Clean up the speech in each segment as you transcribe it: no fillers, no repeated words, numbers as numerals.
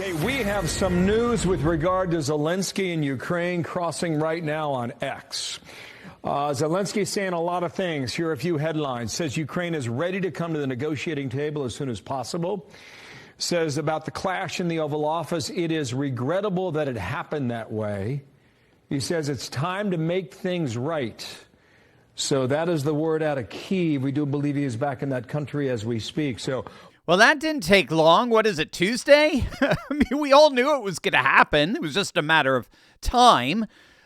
Okay, we have some news with regard to Zelensky in Ukraine crossing right now on X. Zelensky saying a lot of things. Here are a few headlines. Says Ukraine is ready to come to the negotiating table as soon as possible. Says about the clash in the Oval Office, it is regrettable that it happened that way. He says it's time to make things right. So that is the word out of Kyiv. We do believe he is back in that country as we speak. Well, that didn't take long. What is it, Tuesday? I mean, we all knew it was going to happen. It was just a matter of time.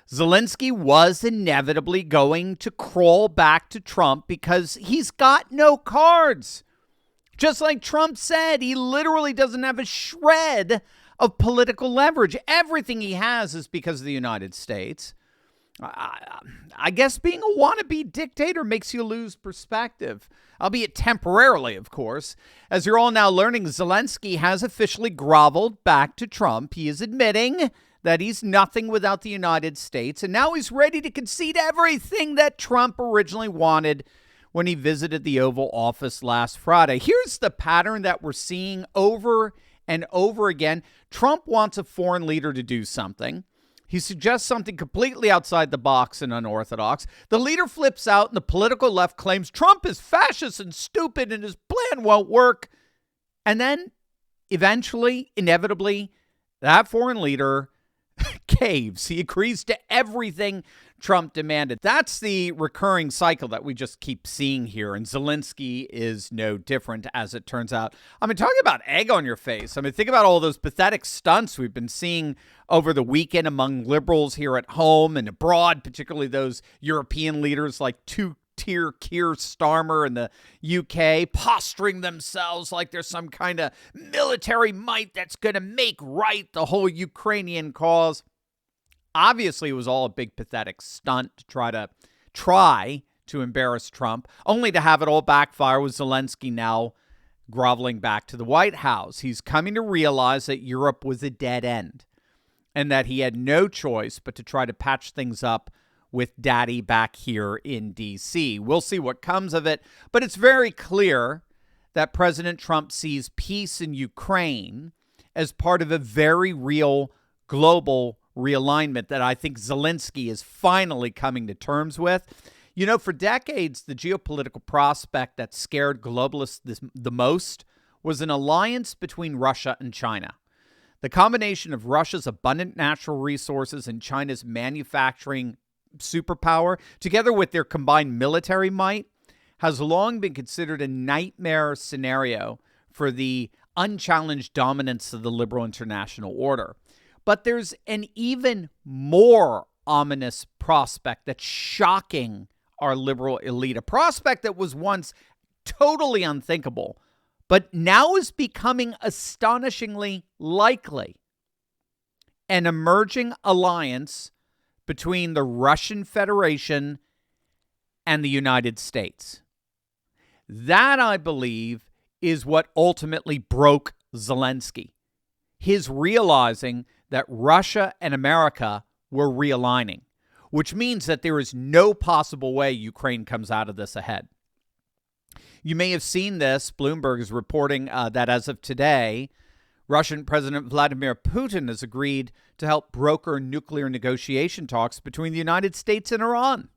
Zelensky was inevitably going to crawl back to Trump because he's got no cards. Just like Trump said, he literally doesn't have a shred of political leverage. Everything he has is because of the United States. I guess being a wannabe dictator makes you lose perspective, albeit temporarily, of course. As you're all now learning, Zelensky has officially groveled back to Trump. He is admitting that he's nothing without the United States, and now he's ready to concede everything that Trump originally wanted when he visited the Oval Office last Friday. Here's the pattern that we're seeing over and over again. Trump wants a foreign leader to do something. He suggests something completely outside the box and unorthodox. The leader flips out and the political left claims Trump is fascist and stupid and his plan won't work. And then eventually, inevitably, that foreign leader caves. He agrees to everything Trump demanded. That's the recurring cycle that we just keep seeing here. And Zelensky is no different, as it turns out. I mean, talking about egg on your face. I mean, think about all those pathetic stunts we've been seeing over the weekend among liberals here at home and abroad, particularly those European leaders like two-tier Keir Starmer in the UK, posturing themselves like there's some kind of military might that's going to make right the whole Ukrainian cause. Obviously, it was all a big pathetic stunt to try to embarrass Trump, only to have it all backfire with Zelensky now groveling back to the White House. He's coming to realize that Europe was a dead end and that he had no choice but to try to patch things up with daddy back here in D.C. We'll see what comes of it, but it's very clear that President Trump sees peace in Ukraine as part of a very real global realignment that I think Zelensky is finally coming to terms with. You know, for decades, the geopolitical prospect that scared globalists the most was an alliance between Russia and China. The combination of Russia's abundant natural resources and China's manufacturing superpower, together with their combined military might, has long been considered a nightmare scenario for the unchallenged dominance of the liberal international order. But there's an even more ominous prospect that's shocking our liberal elite, a prospect that was once totally unthinkable, but now is becoming astonishingly likely. An emerging alliance between the Russian Federation and the United States. That, I believe, is what ultimately broke Zelensky. His realizing that Russia and America were realigning, which means that there is no possible way Ukraine comes out of this ahead. You may have seen this. Bloomberg is reporting that as of today, Russian President Vladimir Putin has agreed to help broker nuclear negotiation talks between the United States and Iran.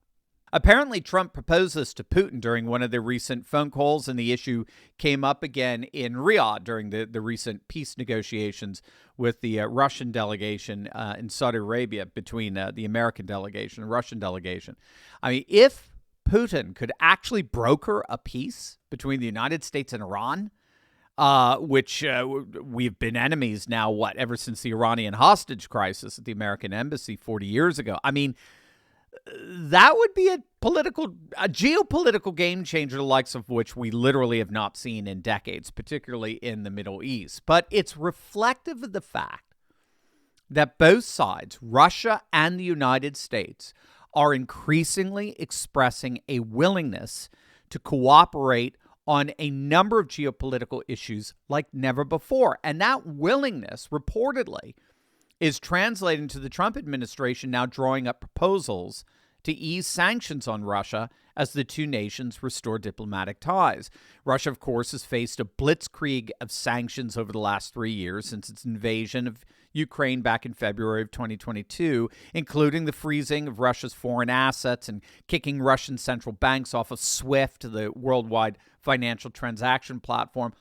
Apparently, Trump proposed this to Putin during one of their recent phone calls, and the issue came up again in Riyadh during the recent peace negotiations with the Russian delegation in Saudi Arabia between the American delegation and Russian delegation. I mean, if Putin could actually broker a peace between the United States and Iran, which we've been enemies now, ever since the Iranian hostage crisis at the American embassy 40 years ago. I mean, that would be a geopolitical game changer, the likes of which we literally have not seen in decades, particularly in the Middle East. But it's reflective of the fact that both sides, Russia and the United States, are increasingly expressing a willingness to cooperate on a number of geopolitical issues like never before. And that willingness, reportedly, is translating to the Trump administration now drawing up proposals to ease sanctions on Russia as the two nations restore diplomatic ties. Russia, of course, has faced a blitzkrieg of sanctions over the last 3 years since its invasion of Ukraine back in February of 2022, including the freezing of Russia's foreign assets and kicking Russian central banks off of SWIFT, the worldwide financial transaction platform.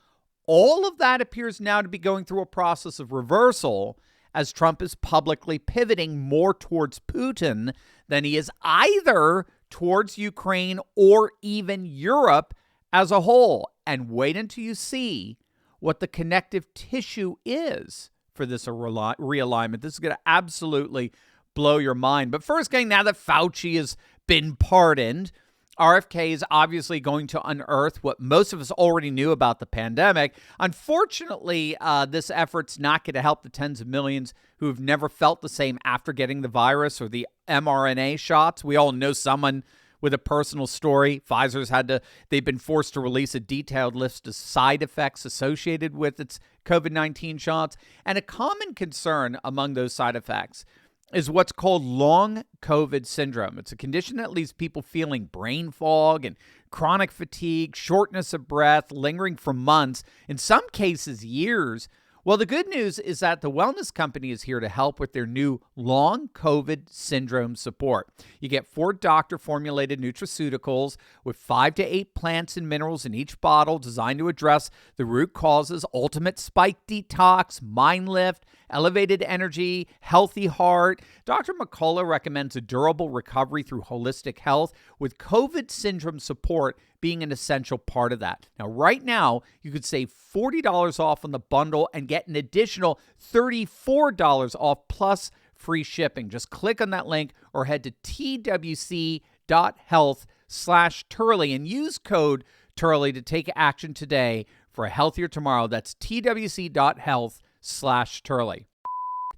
All of that appears now to be going through a process of reversal as Trump is publicly pivoting more towards Putin than he is either towards Ukraine or even Europe as a whole. And wait until you see what the connective tissue is for this realignment. This is going to absolutely blow your mind. But first, gang, now that Fauci has been pardoned, RFK is obviously going to unearth what most of us already knew about the pandemic. Unfortunately, this effort's not going to help the tens of millions who have never felt the same after getting the virus or the mRNA shots. We all know someone with a personal story. They've been forced to release a detailed list of side effects associated with its COVID-19 shots. And a common concern among those side effects is what's called long COVID syndrome. It's a condition that leaves people feeling brain fog and chronic fatigue, shortness of breath, lingering for months, in some cases years. Well, the good news is that the wellness company is here to help with their new long COVID syndrome support. You get 4 doctor-formulated nutraceuticals with 5 to 8 plants and minerals in each bottle designed to address the root causes: ultimate spike detox, mind lift, elevated energy, healthy heart. Dr. McCullough recommends a durable recovery through holistic health, with COVID syndrome support being an essential part of that. Now, right now, you could save $40 off on the bundle and get an additional $34 off plus free shipping. Just click on that link or head to twc.health/Turley and use code Turley to take action today for a healthier tomorrow. That's twc.health/Turley.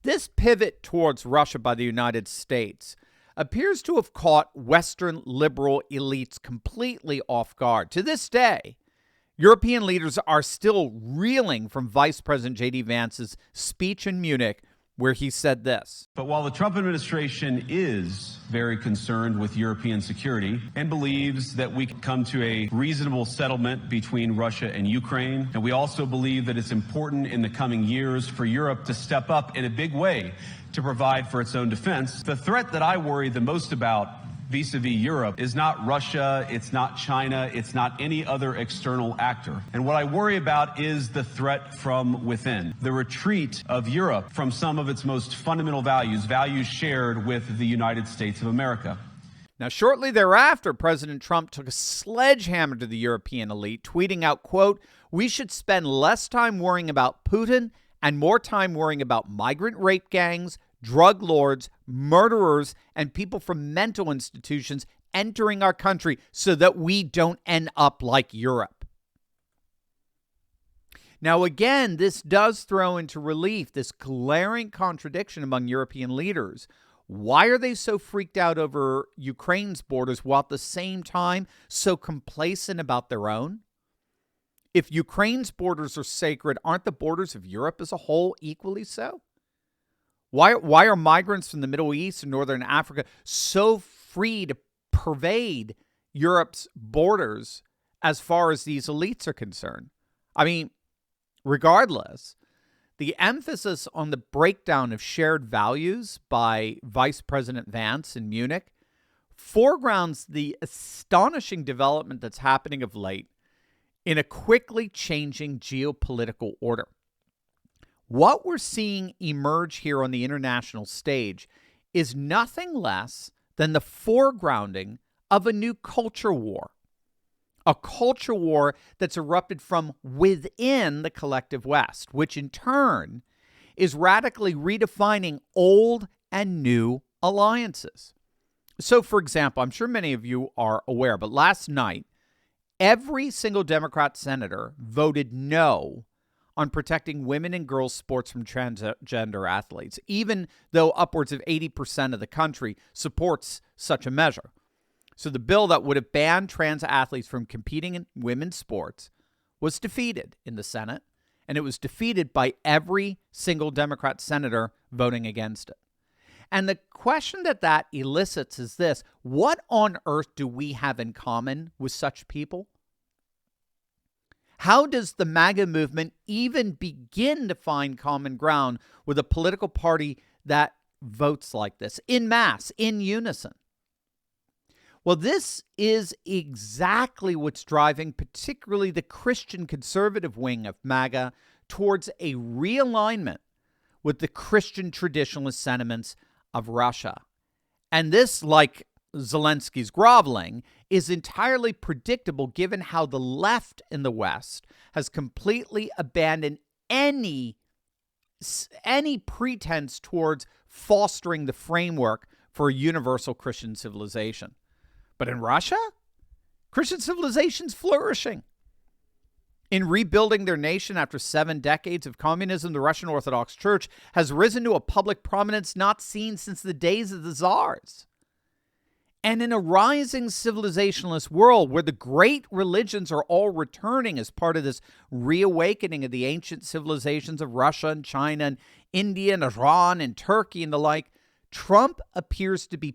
This pivot towards Russia by the United States appears to have caught Western liberal elites completely off guard. To this day, European leaders are still reeling from Vice President J.D. Vance's speech in Munich, where he said this. But while the Trump administration is very concerned with European security and believes that we can come to a reasonable settlement between Russia and Ukraine, and we also believe that it's important in the coming years for Europe to step up in a big way to provide for its own defense, the threat that I worry the most about vis-a-vis Europe is not Russia, it's not China, it's not any other external actor. And what I worry about is the threat from within, the retreat of Europe from some of its most fundamental values shared with the United States of America. Now, shortly thereafter, President Trump took a sledgehammer to the European elite, tweeting out, quote, "We should spend less time worrying about Putin and more time worrying about migrant rape gangs, drug lords, murderers, and people from mental institutions entering our country so that we don't end up like Europe." Now, again, this does throw into relief this glaring contradiction among European leaders. Why are they so freaked out over Ukraine's borders while at the same time so complacent about their own? If Ukraine's borders are sacred, aren't the borders of Europe as a whole equally so? Why are migrants from the Middle East and Northern Africa so free to pervade Europe's borders as far as these elites are concerned? I mean, regardless, the emphasis on the breakdown of shared values by Vice President Vance in Munich foregrounds the astonishing development that's happening of late in a quickly changing geopolitical order. What we're seeing emerge here on the international stage is nothing less than the foregrounding of a new culture war. A culture war that's erupted from within the collective West, which in turn is radically redefining old and new alliances. So, for example, I'm sure many of you are aware, but last night, every single Democrat senator voted no on protecting women and girls' sports from transgender athletes, even though upwards of 80% of the country supports such a measure. So the bill that would have banned trans athletes from competing in women's sports was defeated in the Senate, and it was defeated by every single Democrat senator voting against it. And the question that elicits is this: what on earth do we have in common with such people? How does the MAGA movement even begin to find common ground with a political party that votes like this, in mass, in unison? Well, this is exactly what's driving particularly the Christian conservative wing of MAGA towards a realignment with the Christian traditionalist sentiments of Russia. And this, like Zelensky's groveling, is entirely predictable given how the left in the West has completely abandoned any pretense towards fostering the framework for a universal Christian civilization. But in Russia, Christian civilization's flourishing. In rebuilding their nation after 7 decades of communism, the Russian Orthodox Church has risen to a public prominence not seen since the days of the czars. And in a rising civilizationalist world where the great religions are all returning as part of this reawakening of the ancient civilizations of Russia and China and India and Iran and Turkey and the like, Trump appears to be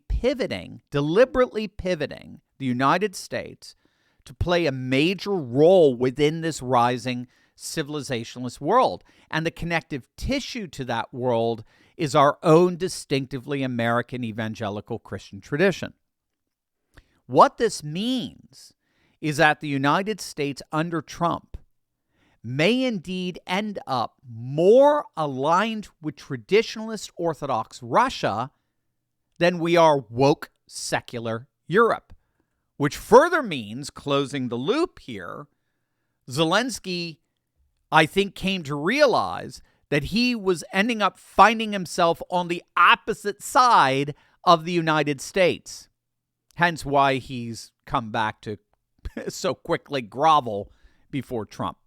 deliberately pivoting the United States to play a major role within this rising civilizationalist world. And the connective tissue to that world is our own distinctively American evangelical Christian tradition. What this means is that the United States under Trump may indeed end up more aligned with traditionalist Orthodox Russia than we are woke secular Europe, which further means, closing the loop here, Zelensky, I think, came to realize that he was ending up finding himself on the opposite side of the United States. Hence why he's come back to so quickly grovel before Trump.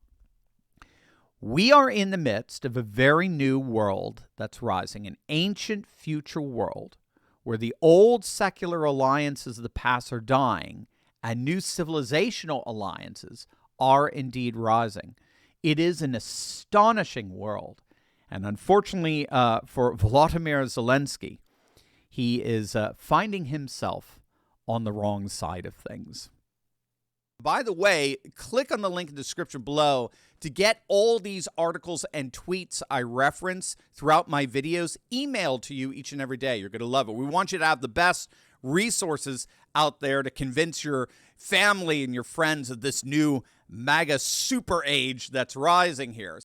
We are in the midst of a very new world that's rising, an ancient future world where the old secular alliances of the past are dying and new civilizational alliances are indeed rising. It is an astonishing world. And unfortunately for Volodymyr Zelensky, he is finding himself on the wrong side of things. By the way, click on the link in the description below to get all these articles and tweets I reference throughout my videos emailed to you each and every day. You're going to love it. We want you to have the best resources out there to convince your family and your friends of this new MAGA super age that's rising here.